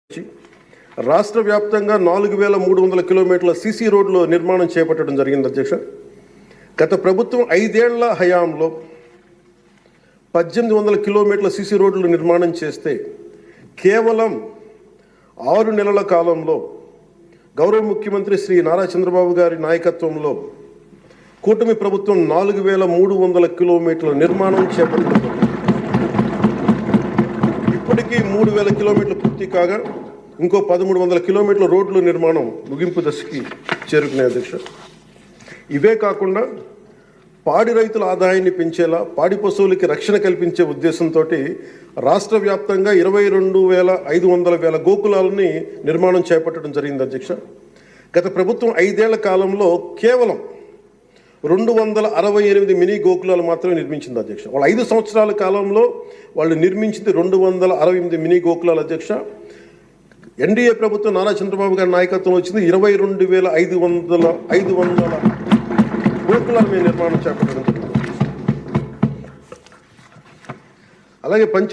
రాష్ట్ర వ్యాప్తంగా 4300 కిలోమీటర్ల సీసీ రోడ్లు నిర్మాణం చేపట్టడం జరిగింది అధ్యక్ష. గత ప్రభుత్వం 5 ఏళ్ల హయాంలో 1800 కిలోమీటర్ల సీసీ రోడ్లు నిర్మాణం చేస్తే కేవలం 6 నెలల కాలంలో గౌరవ ముఖ్యమంత్రి శ్రీ నారా చంద్రబాబు గారి నాయకత్వంలో కూటమి ప్రభుత్వం 4300 కిలోమీటర్ల నిర్మాణం చేపట్టింది. ఇప్పటికీ 3000 కిలోమీటర్లు పూర్తి కాగా ఇంకో 1300 కిలోమీటర్ల రోడ్లు నిర్మాణం ముగింపు దశకి చేరుకున్నాయి అధ్యక్ష. ఇవే కాకుండా పాడి రైతుల ఆదాయాన్ని పెంచేలా పాడి పశువులకి రక్షణ కల్పించే ఉద్దేశంతో రాష్ట్ర వ్యాప్తంగా 22,500 గోకులాలని నిర్మాణం చేపట్టడం జరిగింది అధ్యక్ష. గత ప్రభుత్వం 5 ఏళ్ల కాలంలో కేవలం 268 మినీ గోకులాలు మాత్రమే నిర్మించింది అధ్యక్ష. వాళ్ళు 5 సంవత్సరాల కాలంలో వాళ్ళు నిర్మించింది 268 మినీ గోకులాలు అధ్యక్ష. ఎన్డీఏ ప్రభుత్వం నారా చంద్రబాబు గారి నాయకత్వం వచ్చింది 22,500 గోకులాల మీద నిర్మాణం చేపట్టడం జరిగింది. అలాగే